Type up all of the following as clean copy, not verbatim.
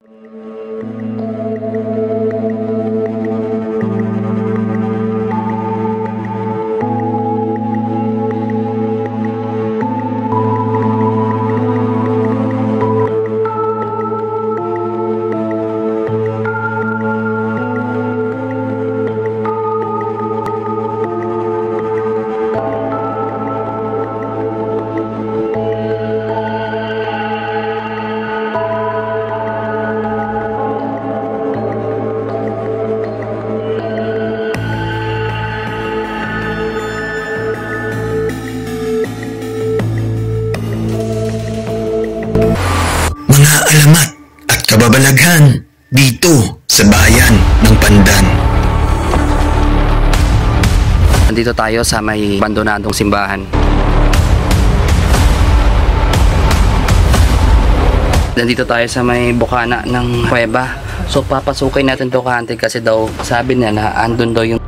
Mga alamat at kababalaghan dito sa bayan ng Pandan. Nandito tayo sa may abandonadong simbahan. Nandito tayo sa may bukana ng kuweba. So papasukin natin to kahante kasi daw sabi niya na andun daw yung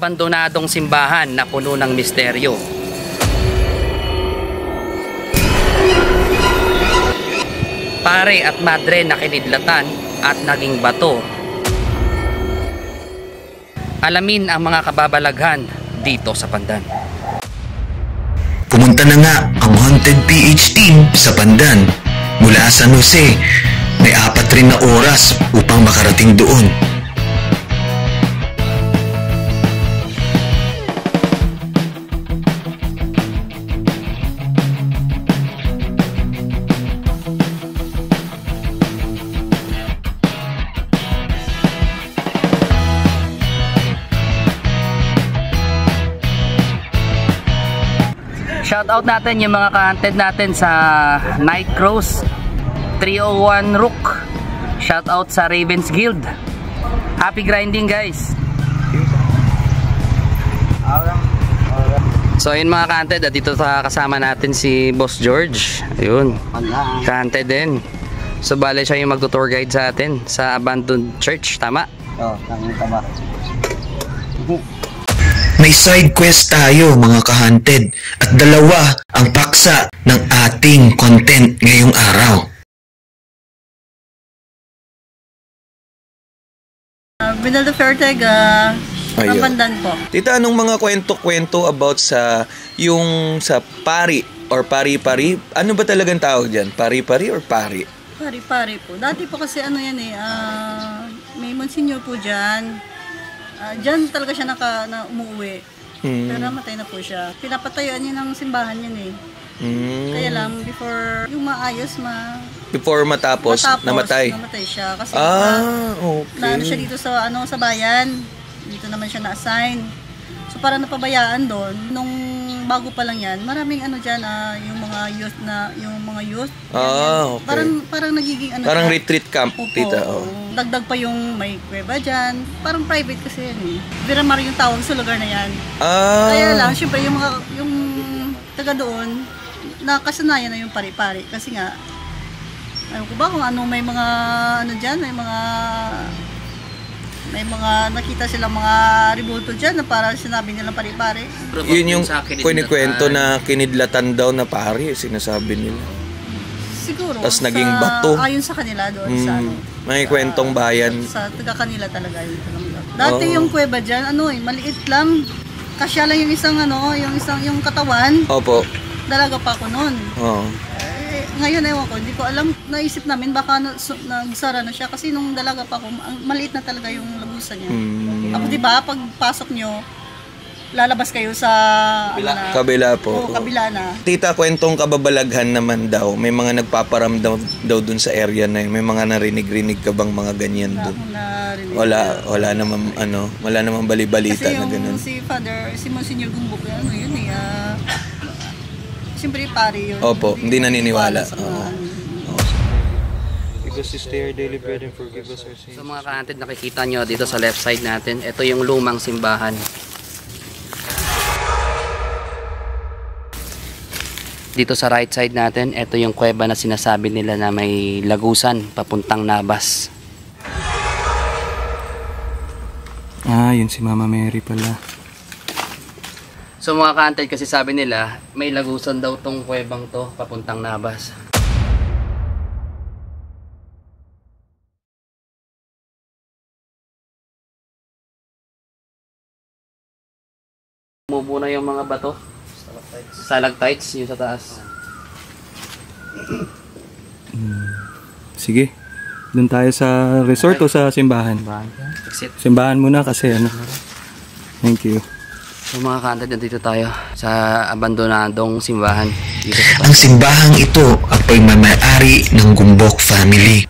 abandonadong simbahan na puno ng misteryo. Pare at madre na kinidlatan at naging bato. Alamin ang mga kababalaghan dito sa Pandan. Pumunta na nga ang Haunted PH team sa Pandan. Mula San Jose, may 4 rin na oras upang makarating doon. Shoutout natin yung mga ka-hunted natin sa Night Crows 301 Rook. Shoutout sa Ravens Guild. Happy grinding guys. So yun mga ka-hunted, dito kasama natin si Boss George. Ayun, ka-hunted din. So bale siya yung magtutour guide sa atin sa abandoned church, tama? Oo, tama. May side quest tayo mga ka-hunted at 2 ang paksa ng ating content ngayong araw. Binaldo Fairtega, Ayun. Pandan po. Tita, anong mga kwento-kwento about sa pari or pari-pari? Ano ba talagang tawag dyan? Pari-pari or pari? Pari-pari po. Dati po kasi ano yan may monsignor po dyan. Diyan talaga siya na umuwi. Pero namatay na po siya. Pinapatayuan niya ng simbahan yan Kaya lang, before yung maayos, Before matapos namatay siya. Kasi okay. naano siya dito sa, sa bayan. Dito naman siya na-assign. So para napabayaan doon, nung bago pa lang yan, maraming dyan, yung mga youth. Okay. Parang nagiging parang siya. retreat camp, Opo, tita. Dagdag pa yung may kuweba dyan. Parang private kasi yan Viramar yung tawag sa lugar na yan. Kaya lang, syempre yung taga doon, nakasanayan na yung pari-pari. Kasi nga, ayaw ko ba kung may mga dyan, may mga nakita silang mga rebulto dyan na para sinabi nilang pari-pari. Yun yung kinikwento na kinidlatan daw na pari, sinasabi nila. Siguro. Tapos naging bato. Ayon sa kanila doon sa may kwentong bayan. Sa taga kanila talaga yun. Dati yung kuweba dyan, maliit lang. Kasya lang yung yung katawan. Opo. Dalaga pa ako noon. Ngayon ewan ko, hindi ko alam, naisip namin baka nagsara na siya kasi nung dalaga pa ako, maliit na talaga yung lagusan niya. Ako 'di ba, pagpasok nyo, lalabas kayo sa kabila po. Kabila na. Tita, kwentong kababalaghan naman daw. May mga nagpaparamdam daw dun sa area na yun. May mga narinig-rinig ka bang mga ganyan dun? Wala namang bali-balita na ganun. Kasi si Monsignor Gumbok, siyempre pari yun. Opo, hindi naniniwala. Give us this day our daily bread and forgive us our sins. So mga ka-hunted, nakikita nyo dito sa left side natin, ito yung lumang simbahan. Dito sa right side natin, ito yung kuweba na sinasabi nila na may lagusan papuntang Nabas. Ah, yun si Mama Mary pala. So mga ka-hunted, kasi sabi nila, may lagusan daw tong kuwebang to, papuntang Nabas. Umubo na yung mga bato. Stalactites, yung sa taas. Sige. Doon tayo sa resort o sa simbahan? Exit. Simbahan muna kasi ano. Thank you. So mga ka-hunted, nandito tayo sa abandonadong simbahan. Dito sa Ang simbahang ito ang pagmamayari ng Gumbok family.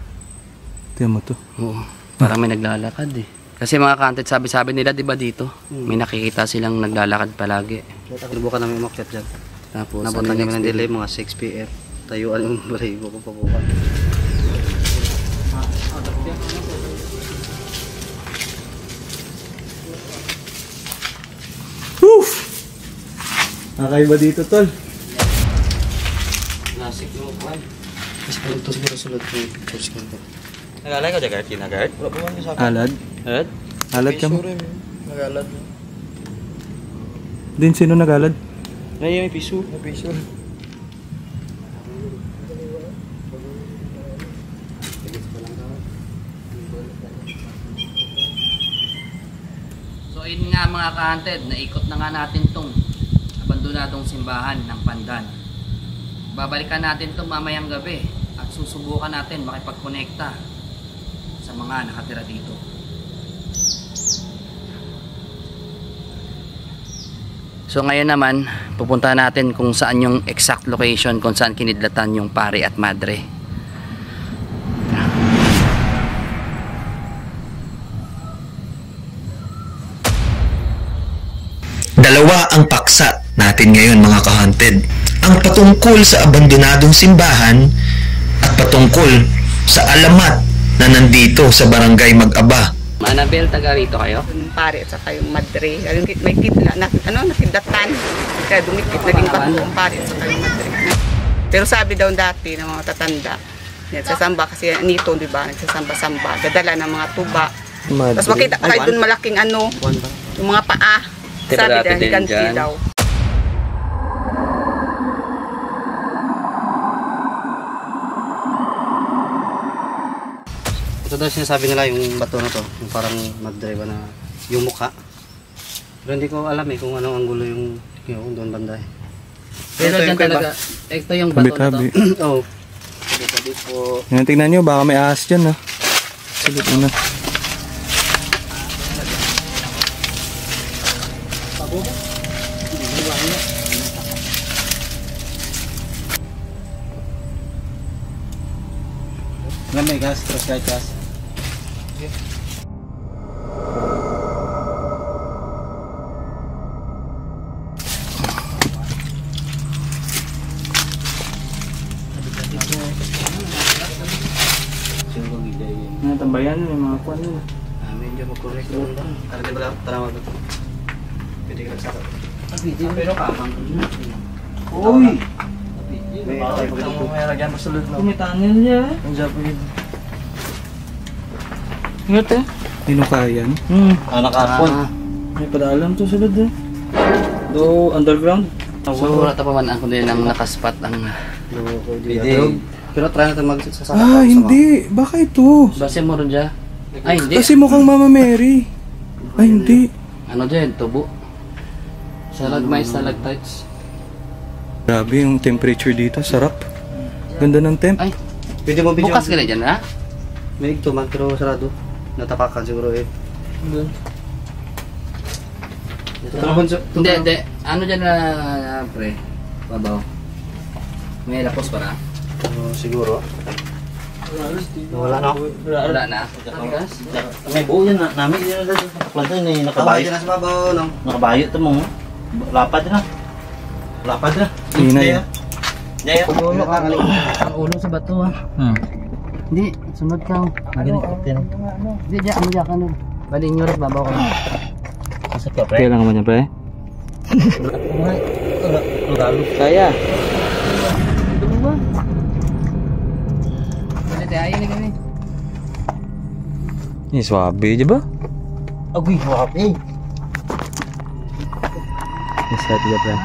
Tiyan mo to. Oo, parang may naglalakad eh. Kasi mga ka-hunted, sabi-sabi nila, di ba dito? May nakikita silang naglalakad palagi. Subukan namin umakyat dyan. Tapos, Nabutan kami ng delay mga 6 p.m. Tayuan yung balahibo ko pabukan. Woof! Nakakaiba dito, tol. Classic yung upuan. Mas ito siguro sulod ko yung church ko. Nagalay ka dyan, Gart? Kinagart? Wala pa man yung sa Alad. Alad? Alad ka mo. Nagalad. Din, sino nag-alad? May piso. May piso. So ayun nga mga ka-hunted, naikot na nga natin tong abandonadong simbahan ng Pandan. Babalikan natin to mamayang gabi at susubukan natin makipagkonekta sa mga nakatira dito. So ngayon naman, pupunta natin kung saan yung exact location kung saan kinidlatan yung pare at madre. Dalawa ang paksa natin ngayon mga ka-hunted. Ang patungkol sa abandonadong simbahan at patungkol sa alamat na nandito sa barangay Mag-aba. Annabel, taga rito kayo? Yung pare at saka yung madre. Yung may kidla, nakidatan. Kaya dumikit, naging bago ang pare at saka yung madre. Pero sabi daw dati ng mga tatanda, nagsasamba kasi nito, di ba? Nagsasamba-samba, dadala ng mga tuba. Tapos makita ka kayo dun malaking yung mga paa. Sabi daw, higanti daw. Ito daw sinasabi nila yung bato na to, yung parang magdrive na yung mukha. Pero hindi ko alam kung anong anggulo yung doon banda eh. Pero dyan talaga, ito yung bato na to. Tabi-tabi. Oo. Tabi po. Yan, tingnan nyo, baka may ahas dyan, ha. Salit mo na. May gas, terus kahit gas. Ano, tambayan, may mga kuwan nun. Medyo mag-correct doon lang. Karena di ba tanawa doon? Pwede ka sa Pero kapang. Uy! may lagyan masulod na. Tumitanil niya. Ang Japanese. Ingat eh. Dinukayan. Nakapon. May padaalam to sulod eh. Do underground. So wala pa man ako din ang nakaspat ang Pwede. Pero try natin magsasaka. Ah, hindi. Baka ito. base mo ron dyan. Ay hindi. Kasi mukhang Mama Mary. Ay, hindi. Ano dyan? Tubo. Stalagmites. Grabe yung temperature dito. Sarap. Ganda ng temp. Ay, Pwede mo video. bukas ka na dyan ha? May igto man pero sarado. Natapakan siguro eh. Hindi. Ano dyan na pre? Babaw. May lapos para? Siguro. Wala na. Wala na. May buo yan na. Namin yun na planta yun eh. Nakabayo na sa babaw. No? Nakabayo ito mo. Lapad na. Lapad na. Hinay. Jaya. Ang ulo sa bato ha. Hindi, sunod ka. Hindi, dyan. Ano dyan ka nun? Bali nyo rin, babaw ka. Kaya lang naman yan, pre. Kaya. Bali tayo ni kami. Ini swabe, di ba? Agoy, wapi. Isa, tiga pa.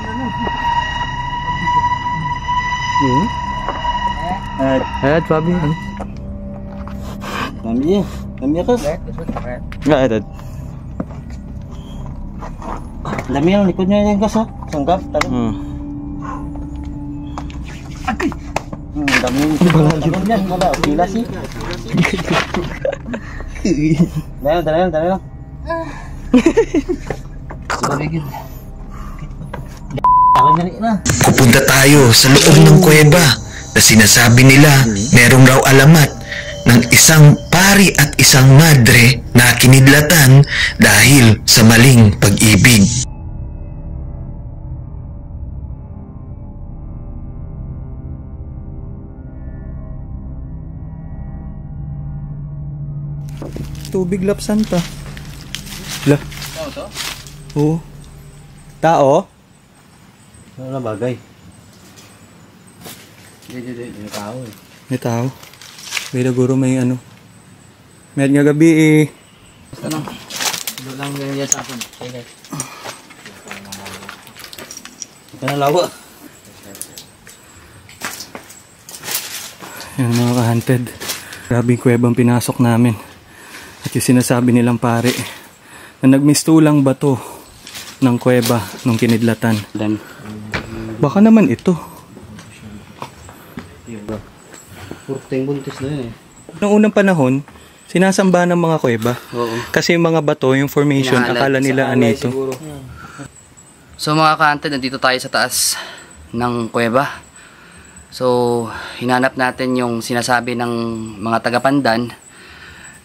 Ayat, Fabi. Kami ako. Nga, ito. Dami ang likod niya yung kaso. Sanggap. Dami yung likod niya. Wala, pila si. Dali lang. Pupunta tayo sa loob ng kuweba na sinasabi nila merong raw alamat ng isang pari at isang madre na kinidlatan dahil sa maling pag-ibig. Tubig lapsanta. Lah. Tao to? Oo. Tao? Ano na bagay? Yung tao eh. May tao. May guro may ano. May nga gabi eh. Basta lang. Doon lang ganyan sa akin. Okay. Ito na lawa. Yung mga ka-hunted. Grabing kuwebang pinasok namin. At yung sinasabi nilang pare na nagmistulang bato ng kuweba nung kinidlatan. Baka naman ito. Purteng buntis na yun eh. Noong unang panahon, sinasamba ng mga kuweba. Oo. Kasi yung mga bato, yung formation, akala nila anito. So mga ka-hunted, nandito tayo sa taas ng kuweba. So hinanap natin yung sinasabi ng mga taga-Pandan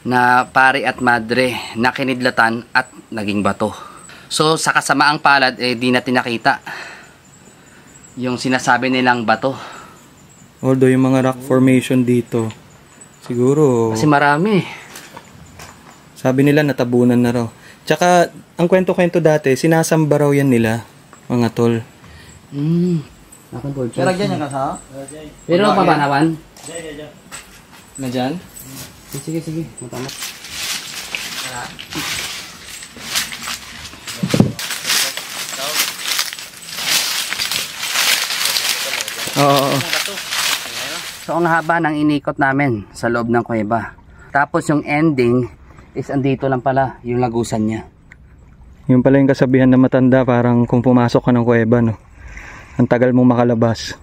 na pari at madre na kinidlatan at naging bato. So sa kasamaang palad, di natin nakita yung sinasabi nilang bato. Although yung mga rock formation dito, siguro, Kasi marami. sabi nila natabunan na raw. Tsaka, ang kwento-kwento dati, sinasamba raw yan nila, mga tol. Pero dyan yung kasa? Pero papanawan? Na dyan? Sige. Matama. Oo. So ang haba ng inikot namin sa loob ng kuweba. Tapos yung ending is andito lang pala yung lagusan niya. Yung pala yung kasabihan na matanda, parang kung pumasok ka ng kuweba, no? Ang tagal mong makalabas.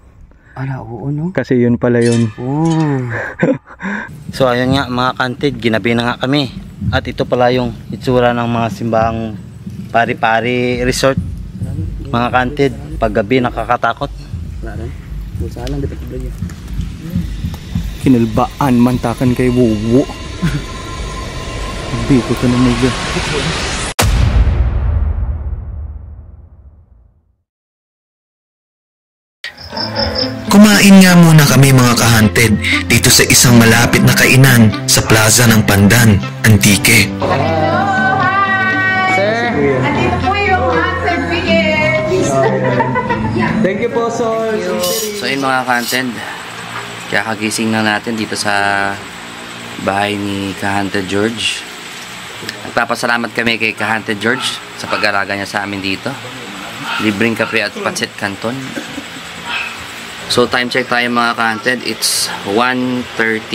Ala, oo no? Kasi yun pala yun. Oh. So ayun nga mga kantid, ginabi na nga kami. At ito pala yung itsura ng mga simbahang pari-pari resort. Mga kantid, paggabi nakakatakot. Wala rin. Busa lang, dapat i-vlog yan. Kinalbaan mantakan kay Wuwu. Hindi ko ito na mga. Kumain nga muna kami mga ka-hunted dito sa isang malapit na kainan sa plaza ng Pandan, Antique. Thank you po, sir. So yun mga ka-hunted, kakagising na natin dito sa bahay ni Ka-Hunted George. Nagpapasalamat kami kay Ka-Hunted George sa pag-alaga niya sa amin dito. Libreng kape at patsit canton. So time check tayo mga ka-hunted, it's 1:36.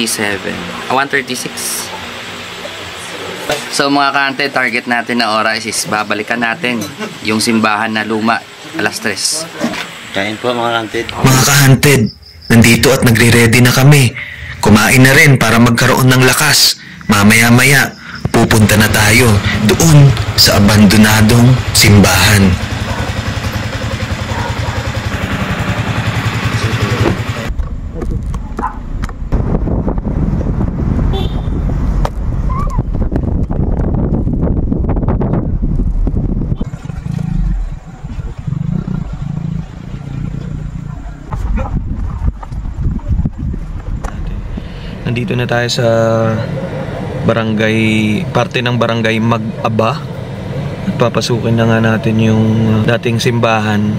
So mga ka-hunted, target natin na oras is babalikan natin yung simbahan na luma alas 3. Kain po mga kantid. Mga ka-hunted, nandito at nagre-ready na kami. Kumain na rin para magkaroon ng lakas. Mamaya-maya, pupunta na tayo doon sa abandonadong simbahan. Nandito na tayo sa barangay, parte ng barangay Mag-aba. At papasukin na nga natin yung dating simbahan.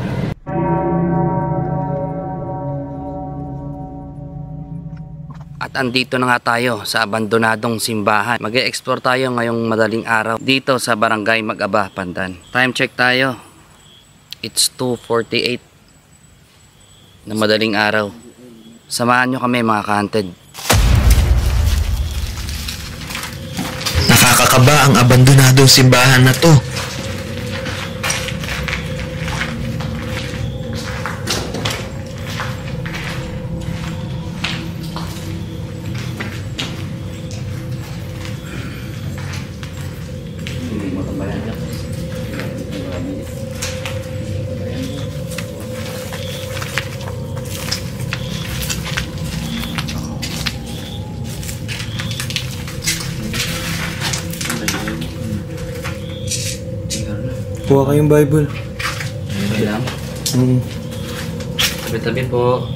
At At andito na nga tayo sa abandonadong simbahan. Mag-e-explore tayo ngayong madaling araw dito sa Barangay Mag-aba, Pandan. Time check tayo. It's 2:48 na madaling araw. Samahan nyo kami mga ka-haunted. Nakakakaba ang abandonadong simbahan na to. Kuha kayong Bible. Okay lang. Tabi-tabi po.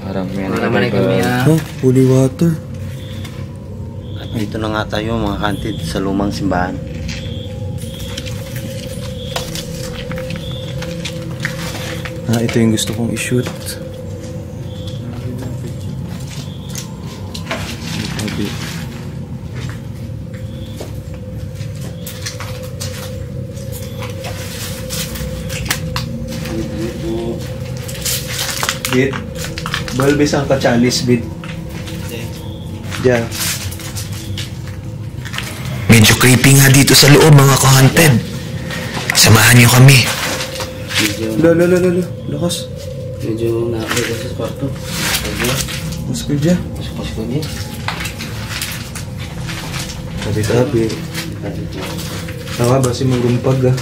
Parang may Marami kami Holy water. At dito na nga tayo mga ka-haunted sa lumang simbahan. Ito yung gusto kong i-shoot. Bit. Balbis ang kachalis, Bit. Diyan. Medyo creepy nga dito sa loob mga ka-haunted. Samahan niyo kami. Lalo. Lakas. Medyo nakakita sa kwarto. Mas ko dyan. Pasko niya. Tabi-tabi. Tama ba si Magumpag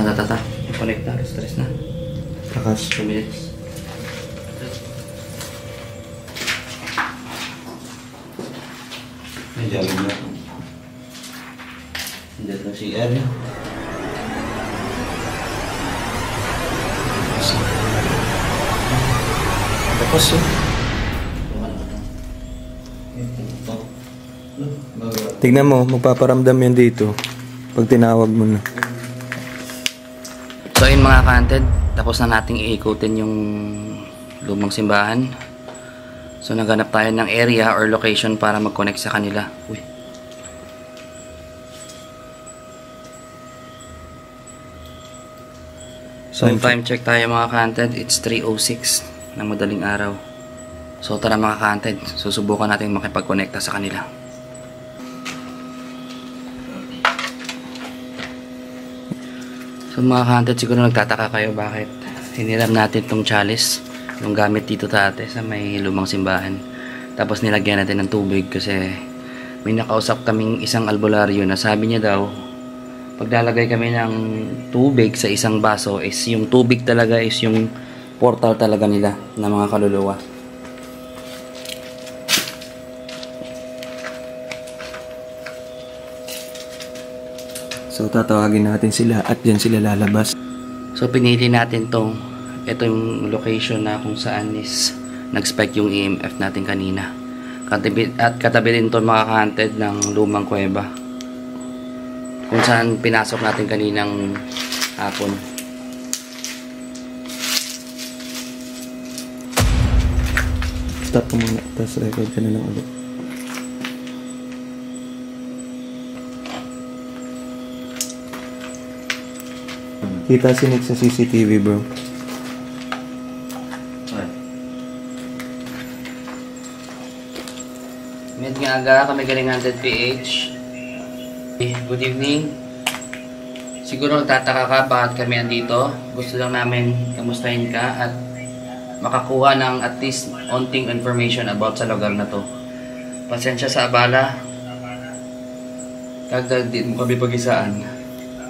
Tata. Connecta. Stress na. Lakas. 2 minutes. Diyan na. Diyan na si Ernie. Lakas Tignan mo, magpaparamdam yan dito pag tinawag mo na. So ayun mga ka-haunted, tapos na nating iikutin yung lumang simbahan. So naghanap tayo ng area or location para mag-connect sa kanila. Uy. So time check tayo mga ka-haunted, it's 3:06 ng madaling araw. So tara mga ka-haunted, susubukan natin makipag-connecta sa kanila. So mga ka-haunted, siguro nagtataka kayo bakit hiniram natin itong chalice, yung gamit dito dati sa may lumang simbahan. Tapos nilagyan natin ng tubig kasi may nakausap kaming isang albularyo na sabi niya daw paglalagay kami ng tubig sa isang baso is yung tubig talaga is yung portal talaga nila na mga kaluluwa. So tatawagin natin sila at yan sila lalabas. So pinili natin ito yung location na kung saan is nag-spike yung EMF natin kanina. At katabi din ito mga ka-haunted ng lumang kuweba kung saan pinasok natin kaninang hapon. Stop mo muna, tapos record ka na lang ulit. Kita si Nick sa CCTV, bro. Medyo aga kami galing 100 PH. Good evening. Siguro nagtataka ka bakit kami andito. Gusto lang namin kamustahin ka at makakuha ng at least onting information about sa lugar na to. Pasensya sa abala. Kagdag din mo kami pag-isaan.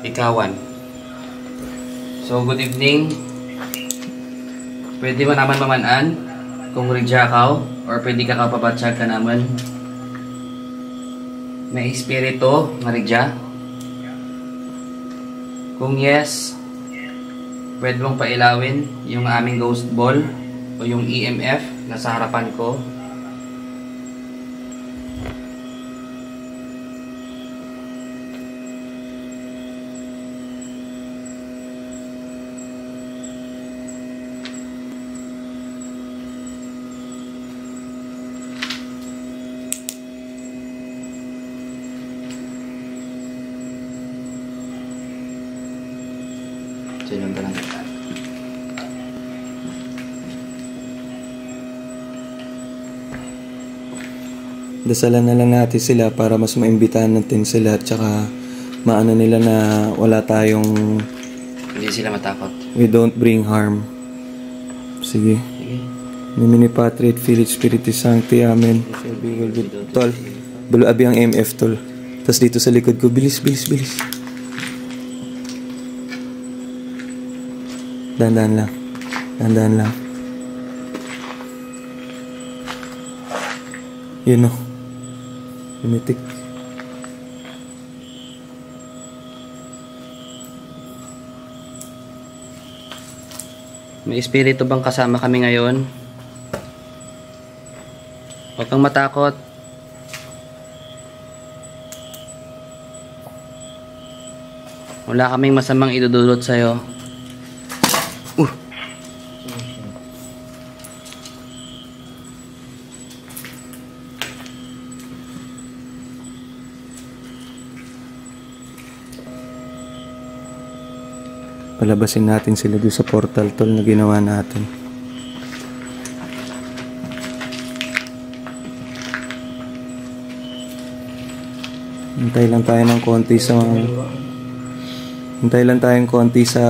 Ikawan. So, good evening. Pwede mo naman mamanaan kung rijakaw or pwede ka kapabatsyag ka naman. May espiritu nga ridya. Kung yes, pwede mong pailawin yung aming ghost ball o yung EMF na sa harapan ko. Sinong ka lang. Dasalan na lang natin sila para mas maimbitahan natin sila at saka maano nila na wala tayong Hindi sila matakot. we don't bring harm. Sige. Nimini Patri et Filii et Spiritus Sancti. Amen. Tol, bulo abi ang MF tol. Tapos dito sa likod ko, bilis. Dandan lang. Yun o. Lumitik. May espiritu bang kasama kami ngayon? Huwag kang matakot. Wala kaming masamang idudulot sa'yo. Palabasin natin sila doon sa portal tol na ginawa natin. Hintay lang tayo ng konti sa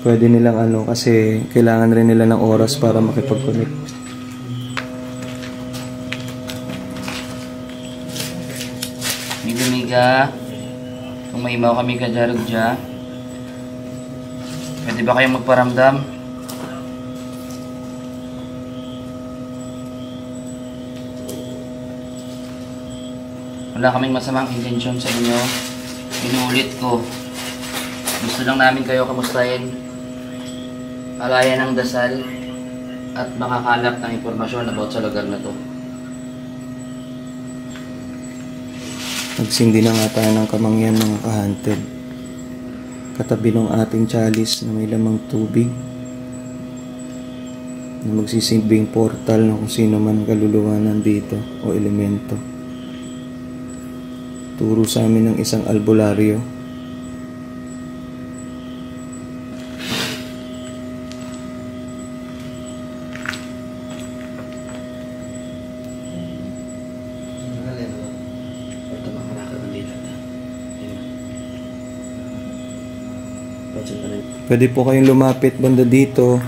pwede nilang ano kasi kailangan rin nila ng oras para makipag-connect. Miga, kung maimaw kami ka dya, pwede ba kayong magparamdam? Wala kaming masamang intensyon sa inyo. Inuulit ko. Gusto lang namin kayo kamustahin. Alayan ng dasal at makakalap ng impormasyon about sa lugar na to. Nagsindi na nga tayo ng kamangyan mga ka-hunted. Katabi ng ating chalice na may lamang tubig na magsisilbing portal na kung sino man kaluluwa nandito o elemento. Turo sa amin ng isang albularyo. Pwede po kayong lumapit banda dito.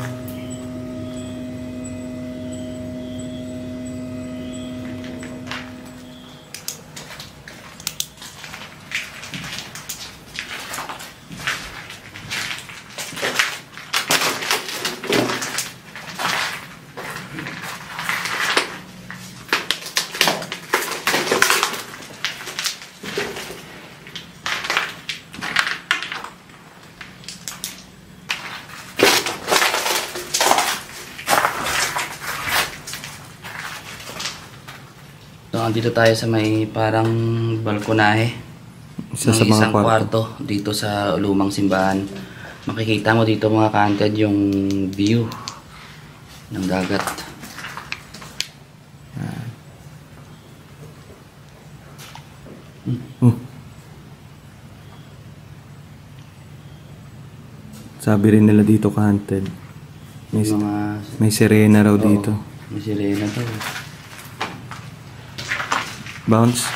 So, andito tayo sa may parang balkonahe Isa ng sa mga isang kwarto. kwarto dito sa lumang simbahan. Makikita mo dito mga ka-hunted yung view ng dagat. Sabi rin nila dito ka-hunted. May sirena raw dito. May sirena to. Bounce.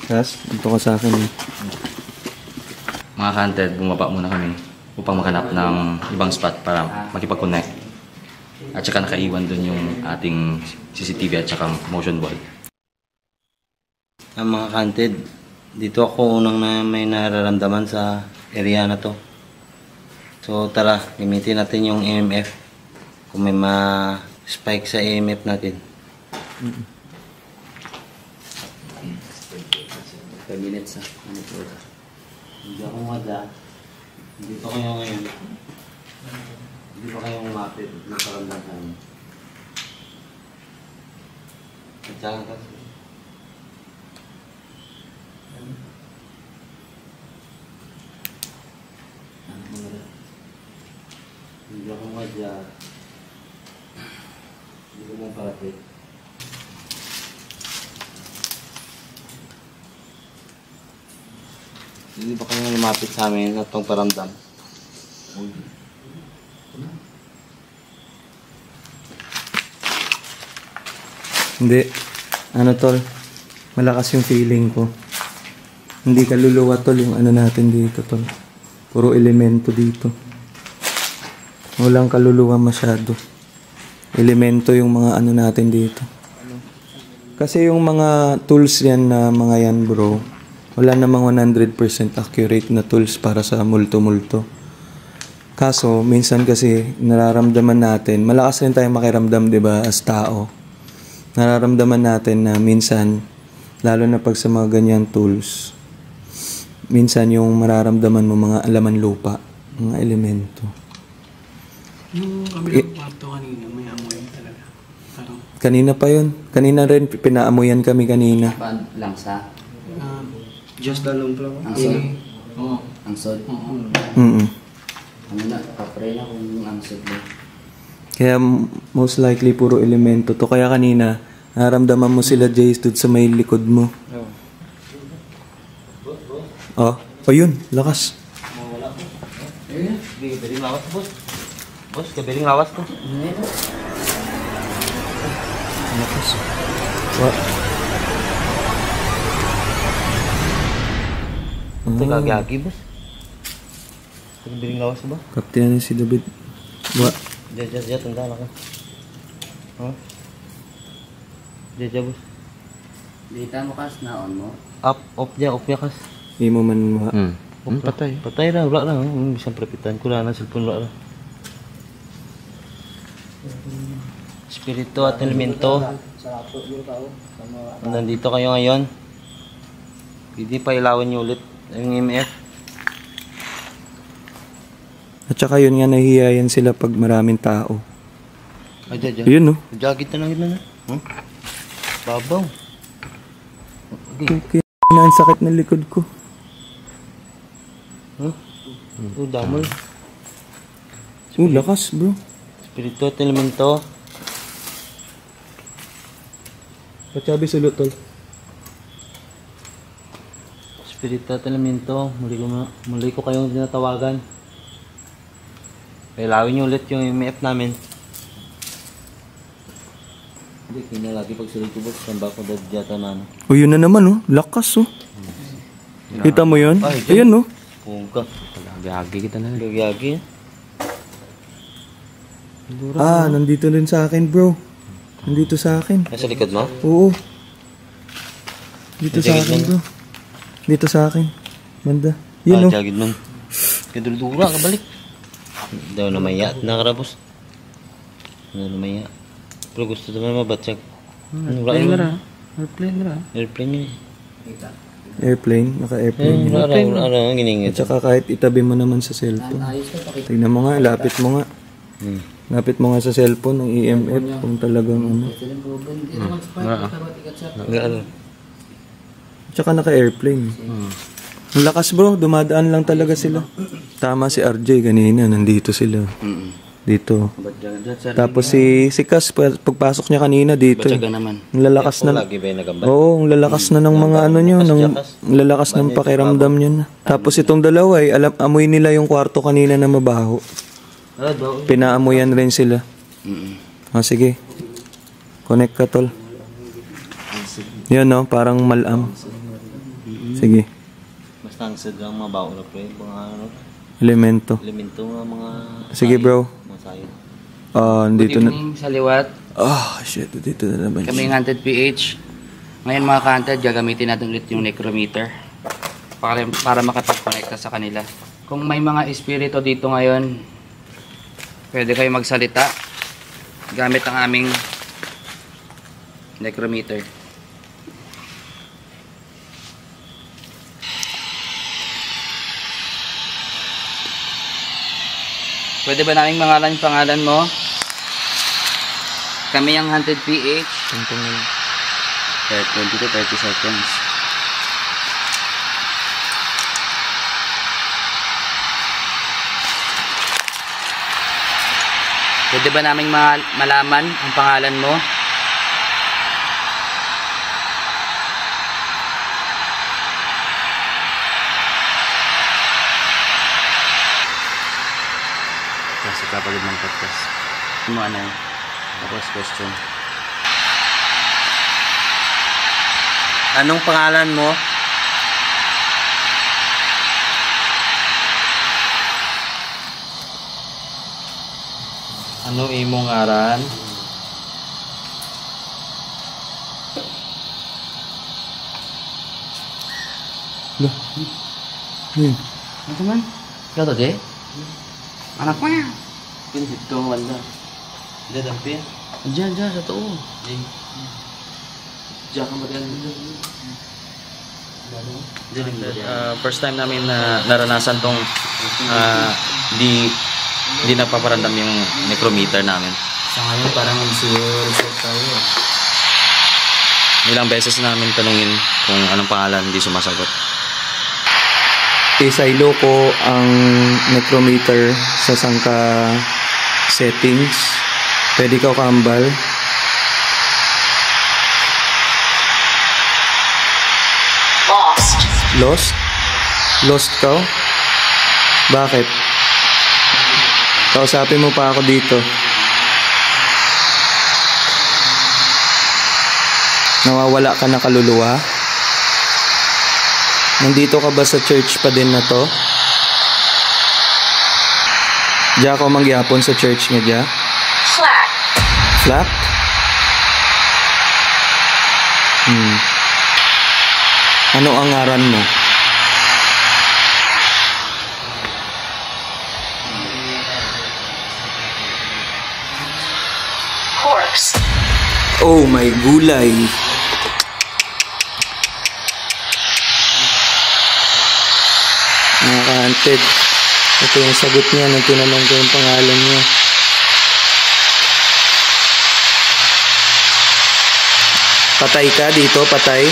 Yes, dito ka sa akin. Mga ka-hunted, bumaba muna kami upang maghanap ng ibang spot para makipag-connect. At saka nakaiwan dun yung ating CCTV at saka motion wall. Ang mga hunted, dito ako unang na may nararamdaman sa area na to. So tara, gamitin natin yung EMF kung may ma-spike sa EMF natin. 5 minutes na. Hindi ako wala. Dito kayo ngayon. Hindi pa kayo umapit. Nakaramdaman. At saka kasi. Hindi ako wala. Hindi ba kayo lumapit sa amin at itong paramdam? Hindi. Ano tol? Malakas yung feeling ko. Hindi kaluluwa tol yung ano natin dito tol. Puro elemento dito. Walang kaluluwa masyado. Elemento yung mga ano natin dito. Kasi yung mga tools yan na mga yan bro, wala namang 100% accurate na tools para sa multo-multo. Kaso, minsan kasi nararamdaman natin, malakas rin tayo makiramdam, di ba, as tao. Nararamdaman natin na minsan, lalo na pag sa mga ganyan tools, minsan yung mararamdaman mo mga alaman lupa, mga elemento. Yung kabilang kwarto kanina, may amoy talaga. Parang, Kanina pa yun. Kanina rin, pinaamuyan kami kanina. Langsa. just alone lang. Ang sod. Oo. Ang sod. Mm-mm. Ano na, papray na kung ang sod mo. Kaya most likely puro elemento to. Kaya kanina, naramdaman mo sila Jace doon sa may likod mo. Oh, yun, lakas. Gabiling lawas to, boss. Boss, gabiling lawas to. Lakas. What? Ito gagi, boss. Gabiling lawas ba? Kaptiyan si David. What? Diyan, tanda lang ka. Huh? Diyan, boss. Dita mo kas na on mo. Off niya kas. Hindi mo man ma... Patay. Patay na, wala na. Bisang prepitan ko na cellphone wala na. Espiritu at elemento. Nandito kayo ngayon. Pwede pa ilawan niyo ulit yung EMF. At saka yun nga, nahihiyayan sila pag maraming tao. Ay, diyan. Yun, no? Jagit na lang yun na. Babaw. Okay. Ang sakit ng likod ko. Damol. Lakas, bro. Espiritu at elemento. Pachabi sulot, tol. Espiritu at elemento. Muli ko kayong dinatawagan. Kailawin niyo ulit yung MF namin. Hindi, kanya lagi pagsulit ko, boss. Saan ba ako dadjata na ano? O yun na naman, oh. Lakas, oh. Kita mo yun? Ay, Ayan, oh. Pungka. Gagi kita na. Gagi. Nandito rin sa akin, bro. Nandito sa akin. Nasa likod mo? Oo. Dito sa akin, bro. Dito sa akin. Banda. Yun, oh. Jagid nun. Kadurdura, kabalik. Daw na maya. Nakarabos. Daw na maya. Pero gusto naman mabatsyag. Airplane yun. Airplane. Naka-airplane yun. Ano, giningit. At saka kahit itabi mo naman sa cellphone. Tignan mo nga, lapit mo nga. Lapit mo nga sa cellphone ng EMF kung talagang ano. At saka naka-airplane. Ang lakas bro, dumadaan lang talaga sila. Tama si RJ kanina, nandito sila. Dito. Tapos si Cas, pagpasok niya kanina dito. Ang lalakas na. Oo, ang lalakas na ng mga ano niyo, ang lalakas ng pakiramdam niya na. Tapos itong dalawa amoy nila yung kwarto kanina na mabaho. Pinaamoyan rin sila. Sige. Connect ka tol. Yan no, parang malam. Sige. Basta ang sad lang mabaho na pre, mga ano. Elemento nga mga. Sige bro. Dito na. Sa liwat. Shit. Dito na naman. Kami yung Haunted PH. Ngayon mga ka-Haunted, gagamitin natin ulit yung necrometer. Para makapag-connecta sa kanila. Kung may mga espiritu dito ngayon, pwede kayo magsalita gamit ang aming necrometer. Pwede ba naming mangalan yung pangalan mo? Kami ang Haunted PH. 20 to 30 seconds. Pwede ba namin malaman ang pangalan mo? Kasi kapagod ng podcast. Ano ano? Tapos question. Anong pangalan mo? Ano imong ngaran? Lah. Yun. Ano man? Ikaw to, de? Anak mo yan. Pinito wala. Hindi dampin. Diyan, sa too. Diyan ka maganda. First time namin na naranasan tong di napaparandam yung necrometer namin. Sa ngayon, parang result tayo. Ilang beses namin tanungin kung anong pangalan, hindi sumasagot. Isaylo ko ang necrometer sa sangka settings. Pwede ka kambal. Lost? Lost ka? Bakit? Kausapin mo pa ako dito. Nawawala ka na kaluluwa? Nandito ka ba sa church pa din na to? Diya ako mangyapon sa church nga diya? Flat. Flat? Ano ang ngaran mo? Corpse. Oh my gulay. Nakaka-hunted. Ito yung sagot niya nung tinanong ko yung pangalan niya. Patay ka dito, patay.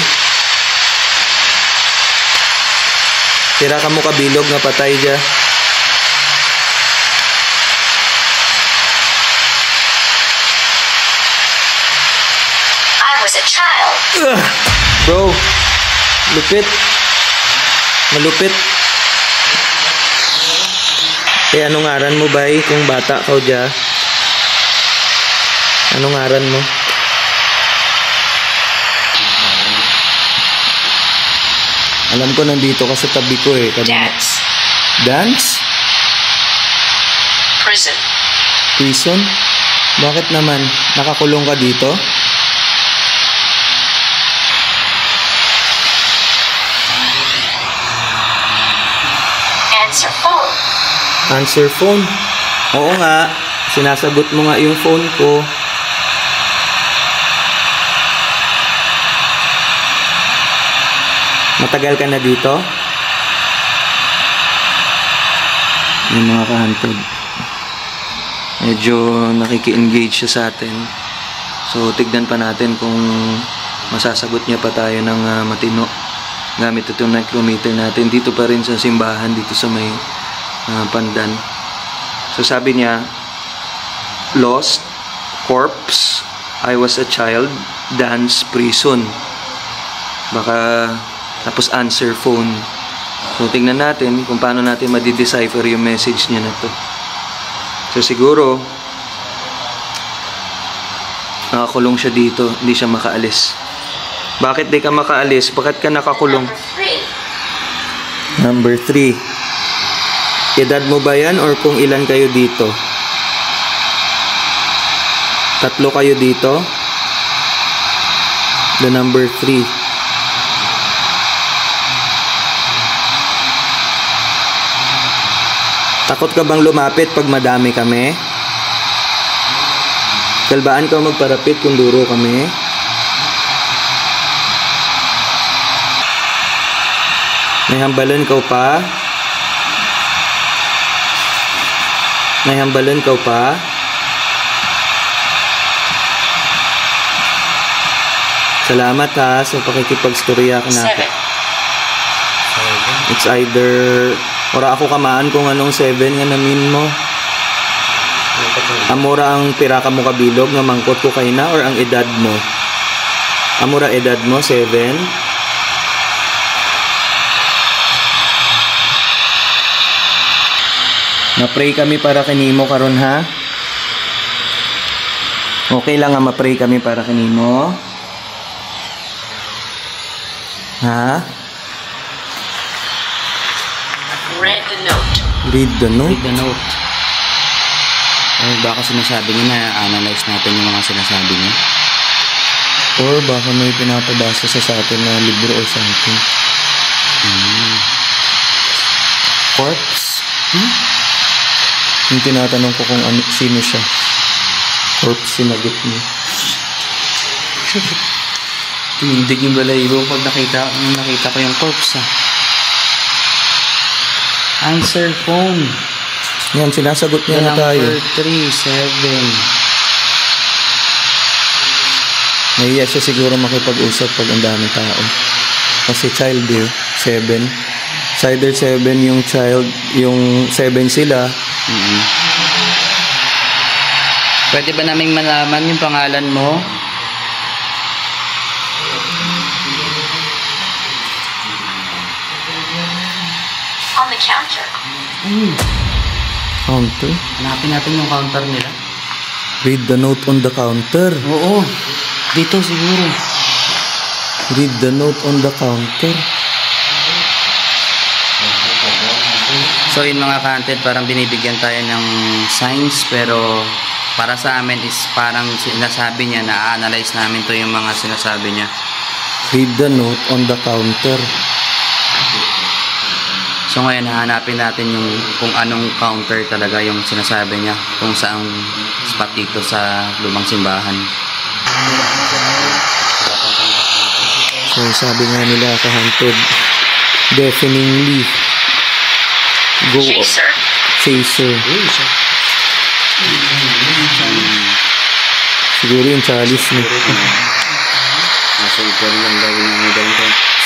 Tira ka mo kabilog na patay dyan. I was a child. Bro, lupit. Malupit. Eh, anong ngaran mo, bay? Kung bata ka o dyan? Anong ngaran mo? Alam ko nandito ka sa tabi ko eh. Dance. Dance? Prison. Prison? Bakit naman? Nakakulong ka dito? Answer phone. Answer phone? Oo nga. Sinasagot mo nga yung phone ko. Matagal ka na dito? Yung mga ka-hunted. Medyo nakiki-engage siya sa atin. So, tignan pa natin kung masasagot niya pa tayo ng matino. Gamit itong necrometer natin. Dito pa rin sa simbahan, dito sa may pandan. So, sabi niya, lost, corpse, I was a child, dance, prison. Baka tapos answer phone. So, tingnan natin kung paano natin madi-decipher yung message niya na to. So, siguro, nakakulong siya dito. Hindi siya makaalis. Bakit di ka makaalis? Bakit ka nakakulong? Number 3. Edad mo ba yan or kung ilan kayo dito? 3 kayo dito? The number 3. Takot ka bang lumapit pag madami kami? Kalbaan ka magparapit kung duro kami? May hambalan ka pa? May hambalan ka pa? Salamat ha sa pakikipagstorya ka natin. It's either ora ako kamaan kung anong 7 nga namin mo. Amura ang piraka mo kabilog nga mangkot ko kay na or ang edad mo? Amura edad mo 7. Na-pray kami para kanimo karon ha. Okay lang nga ma-pray kami para kanimo. Ha? Read the note. Read the note. Read the note. Ay, baka sinasabi niya na analyze natin yung mga sinasabi niya. Or baka may pinapabasa sa atin na libro or something. Corpse? Yung tinatanong ko kung sino siya. Corpse sinagot niya. Tindig yung balayibo pag nakita ko yung corpse Answer phone. Yan, sinasagot niya na tayo. Number 37. Nahiya siya siguro makipag-usap pag ang dami tao. Kasi child eh, 7. It's either 7 yung child, yung 7 sila. Pwede ba naming malaman yung pangalan mo? On the counter. Counter? Hanapin natin yung counter nila. Read the note on the counter. Oo. Dito siguro. Read the note on the counter. So yun mga ka-hunted, parang binibigyan tayo ng signs, pero para sa amin is parang sinasabi niya, na-analyze namin to yung mga sinasabi niya. Read the note on the counter. So ngayon hahanapin natin yung kung anong counter talaga yung sinasabi niya, kung saang spot dito sa lumang simbahan. So sabi nga nila ka-hunted, deafeningly go Chaser. Chaser. Siguro yung chalice ni.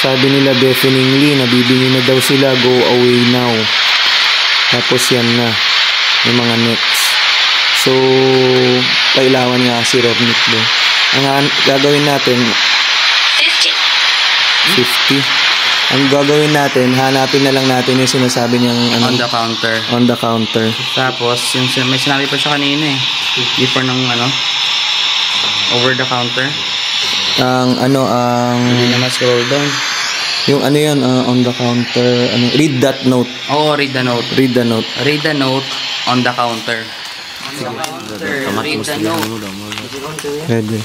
Sabi nila deafeningly, nabibingi na daw sila, go away now. Tapos yan na, yung mga next. So, pailawan nga si Robnik doon. Ang gagawin natin, 50. Ang gagawin natin, hanapin na lang natin yung sinasabi niyang On the counter. On the counter. Tapos, yung may sinabi pa siya kanina before ng over the counter. Hindi na scroll down. Yung yan, on the counter, read that note. Oo, read the note. Read the note. Read the note on the counter. On the counter, read the note. Pwede.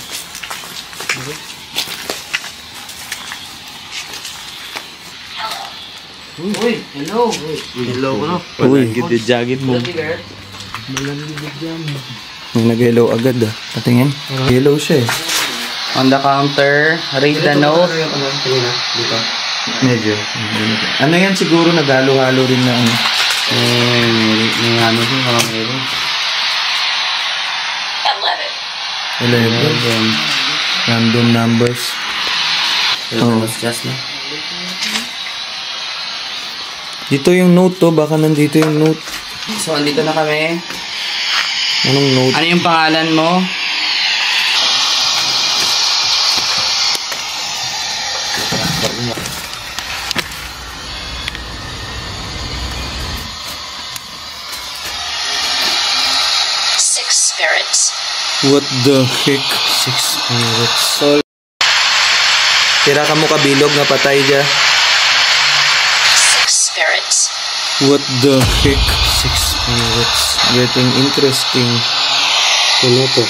Uy, hello. Hello ko no. Uy, gidid-jagid mo. May nag-hello agad Patingin. Hello siya eh. On the counter, read the note. Dito. Medyo. Ano yan siguro nagalo-halo rin na May ano din, parang meron. 11. Random numbers. Just na. Dito yung note to, baka nandito yung note. So, andito na kami. Anong note? Ano yung pangalan mo? Spirits. What the heck? 6 spirits. So, tira ka mo kabilog na patay dya. 6 spirits. What the heck? 6 spirits. Getting interesting. Ano to?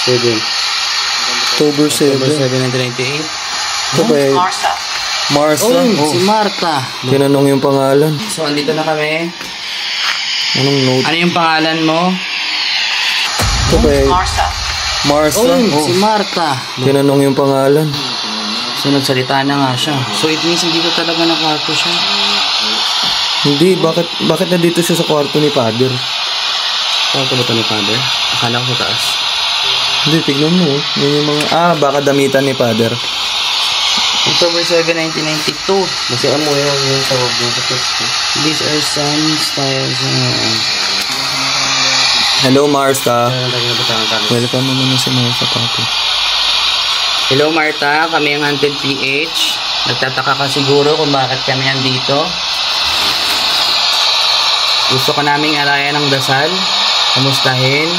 7. October 7. 1998. Ito ba eh? Martha. Martha. Si Martha. Tinanong yung pangalan. So, andito na kami. Anong note? Ano yung pangalan mo? Ito ba eh? Martha. Martha. Si Martha. Tinanong yung pangalan. So, nagsalita na nga siya. So, it means hindi ko talaga nakwarto siya. Hindi, bakit na dito siya sa kwarto ni Father? Kwarto ba ito ni Father? Akala ko sa taas. Hindi, tignan mo. Yun yung mga, baka damitan ni Father. October 7, 1992. Basihan mo yung tawag mo sa text. These are some styles. Hello, Martha. Welcome. Welcome mo naman si Martha, papi. Hello Marta, kami ang Haunted PH. Nagtataka ka siguro kung bakit kami andito. Gusto ka naming alayan ng dasal, kamustahin,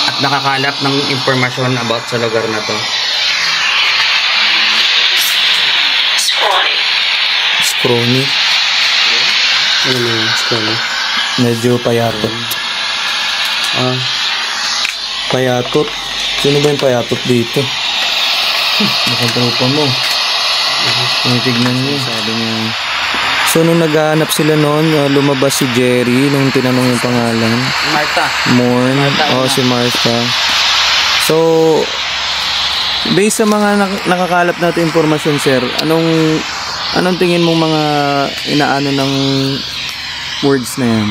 at nakakalap ng impormasyon about sa lugar na to. Scrawny. Scrawny. Scrawny. Medyo payatot. Payatot? Sino ba yung payatot dito? Nakatropa mo. Tingnan mo. Sabi niya. So, nung naghahanap sila noon, lumabas si Jerry nung tinanong yung pangalan. Marta. Morn. Si Martha. So, based sa mga nakakalap natin informasyon, sir, anong tingin mong mga inaano ng words na yan?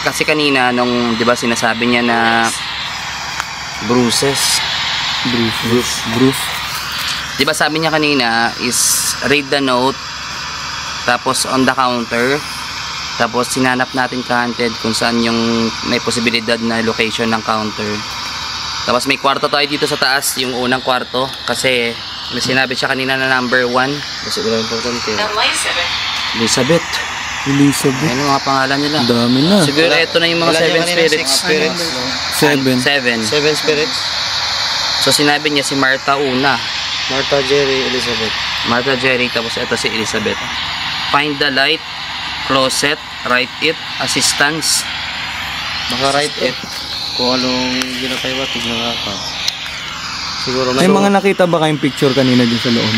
Kasi kanina, nung, di ba, sinasabi niya na bruises. Bruce. Di ba sabi niya kanina is read the note, tapos on the counter, tapos sinanap natin ka-hunted kung saan yung may posibilidad na location ng counter. Tapos may kwarto tayo dito sa taas, yung unang kwarto, kasi may sinabi siya kanina na number 1. Kasi wala importante. Elizabeth. Ayun yung mga pangalan nila. Dami na. Siguro ito na yung mga 7 spirits. 7 spirits. So sinabi niya si Martha una. Martha, Jerry, Elizabeth. Martha, Jerry, tapos ito si Elizabeth. Find the light, closet, write it, assistance. Baka write it. Kung anong ginatay ba, tignan nga ka. Siguro may mga nakita ba kayong picture kanina din sa loob?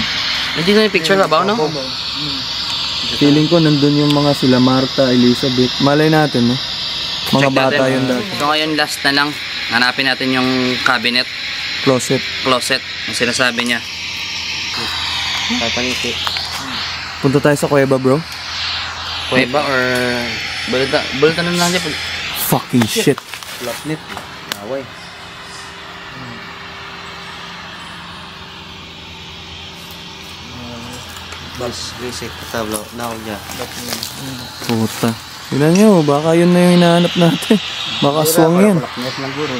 Hindi na yung picture ka ba, no? Feeling ko nandun yung mga sila Martha, Elizabeth. Malay natin, no? Mga Check bata natin. yun dati. So ngayon last na lang, hanapin natin yung cabinet, Closet. ang sinasabi niya. Tataniki. Punta tayo sa kuweba, bro. Kuweba or bulta na lang dyan. Fucking shit. Lapnit. Away. Bas, basic, tablo, naon niya. Puta. Tignan nyo, baka yun na yung hinahanap natin. Baka swang yan. Lapnit lang guro.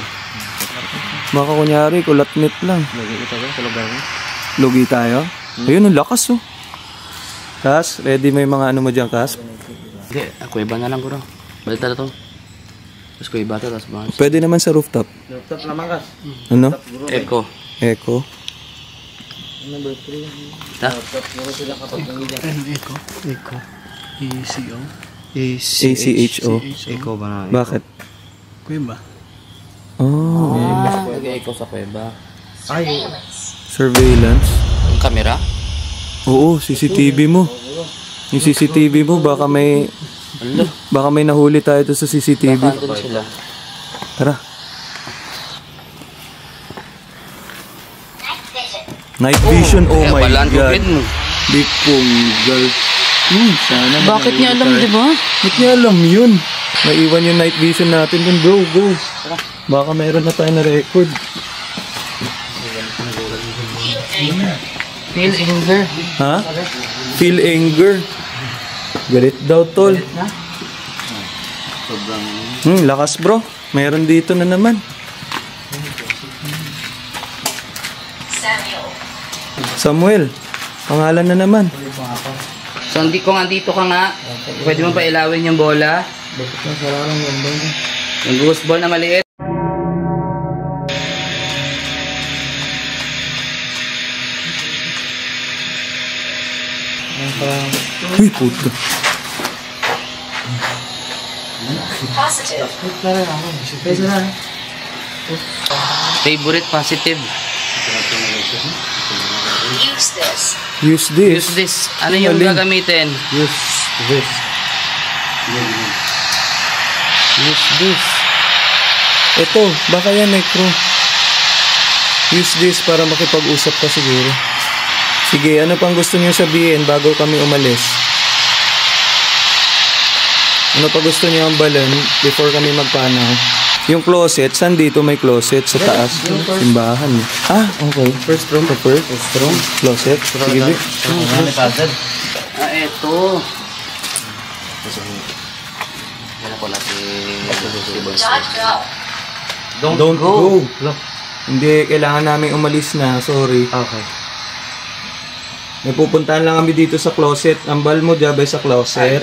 Baka kunyari, kulatnit lang. Lagi ito ba, sa lugar mo? Lugi tayo? Ayun, ang lakas, oh. Kas, ready mo yung mga ano mo dyan, Kas? Hindi, kuweba na lang guro. Balita na to. Tapos kuweba to, tapos mga... Pwede naman sa rooftop. Rooftop naman, Kas. Ano? Echo. Echo. Number 3. Ta? Siguro sila kapag nangyay. Ano, Echo? ECO? ACHO. Echo ba na? Bakit? Kuya ba? Oh. Nag-echo sa kuweba. Ay, Surveillance. Yung camera? Oo, CCTV mo. Yung CCTV mo, baka may nahuli tayo doon sa CCTV. Baka andun sila. Tara. Night vision, oh my Kaya god. mo. Big girl. Sana Bakit niya alam, di ba? Bakit niya alam yun? Naiwan yung night vision natin dun, bro. Go. Baka meron na tayo na record. Feel anger. Ha? Feel anger. Galit daw, tol. Lakas, bro. Meron dito na naman. Samuel. Pangalan na naman. So kung andito ka nga, pwede mo pa ilawin yung bola. Yung ghost ball na maliit. Uy, puto. Positive. Favorite positive. Use this. Use this. Use this. Ano yung Alin? gagamitin? Use this. Use this. Ito, baka yan, Necro. Use this para makipag-usap ka siguro. Sige, ano pang gusto niyo sabihin bago kami umalis? Ano pa gusto niyo ang balon before kami magpanaw? Yung closet, saan dito may closet? Sa taas? Simbahan. Ah, okay. First room. First room. Closet. Sige, Vic. Ah, eto. Yan ako na si Dodge go. Don't go. Hindi, kailangan namin umalis na. Sorry. Okay. May pupuntahan lang kami dito sa closet. Ambal mo, Jabay, sa closet.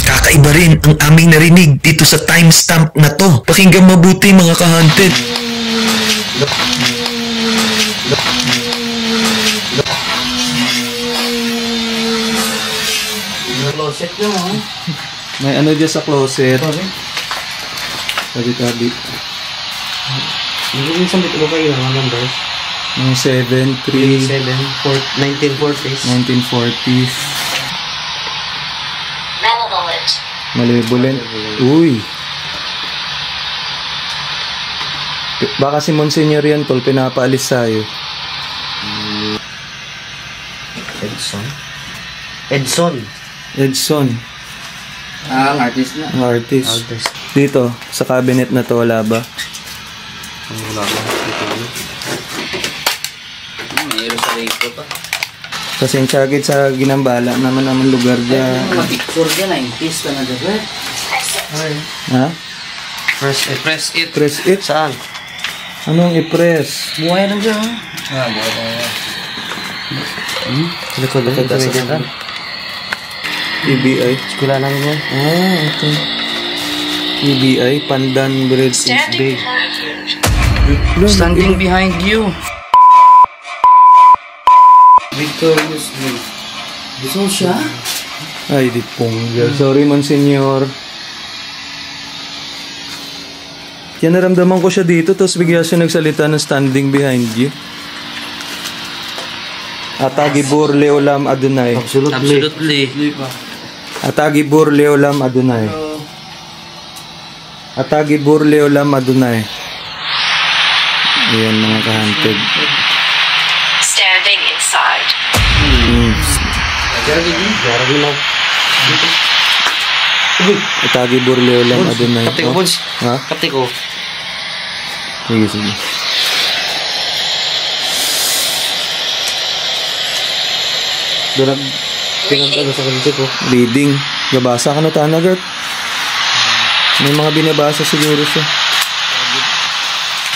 Kakaiba rin ang aming narinig dito sa timestamp na to. Pakinggan mabuti mga ka-hunted. Closet nyo, ha? May ano dyan sa closet. Tabi-tabi. Yung isang bito kayo ng numbers. Mga 7, 3, 1940s. 1940s. Malevolent. Malevolent. Uy. Baka si Monsignor yan, tol, pinapaalis tayo. Edson. Ang artist na. Ang artist. Dito, sa cabinet na to, wala ba? Wala ko. Mayroon sa rito pa. Kasi yung tsagit sa Ginambala naman lugar dyan. Mga picture dyan, 90s ka na dyan. Ha? Press it. Press it? Saan? Anong i-press? Buhay lang dyan, ha? Buhay. Likod kami dyan. EBI. Skula namin yan. Okay. EBI, Pandan Bridge is big. Standing behind you. Victoriously. Gusto siya? Ay, di pong. Sorry, Monsignor. Yan, naramdaman ko siya dito, tapos bigla siya nagsalita ng standing behind you. Atagibur Leolam Adonai. Absolutely. Atagibur Leolam Adonai. Atagibur Leolam Adonai. Ayan, mga ka-hunted. Standing inside. Atagibur Leolam Adonai. Kapti ko, Bons. Ha? Kapti ko. Sige. Doon pinagano sa kanito ko. Reading. Gabasa ka na tanagat. May mga binabasa siguro siya.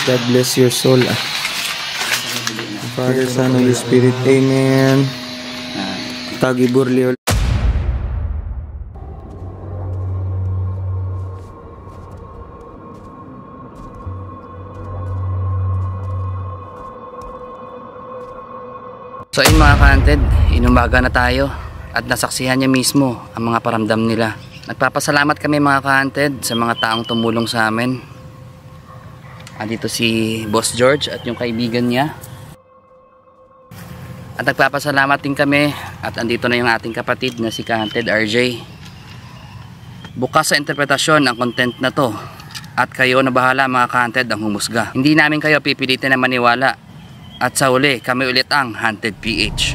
God bless your soul. Father, Son, Holy Spirit. Amen. Tagibur Leo. So ayun mga ka-hunted, inumaga na tayo at nasaksihan niya mismo ang mga paramdam nila. Nagpapasalamat kami mga ka-hunted sa mga taong tumulong sa amin. Andito si Boss George at yung kaibigan niya. At nagpapasalamat din kami at andito na yung ating kapatid na si ka-hunted RJ. Bukas sa interpretasyon ang content na to at kayo na bahala mga ka-hunted ang humusga. Hindi namin kayo pipilitin na maniwala. At sa uli, kami ulit ang Hunted PH.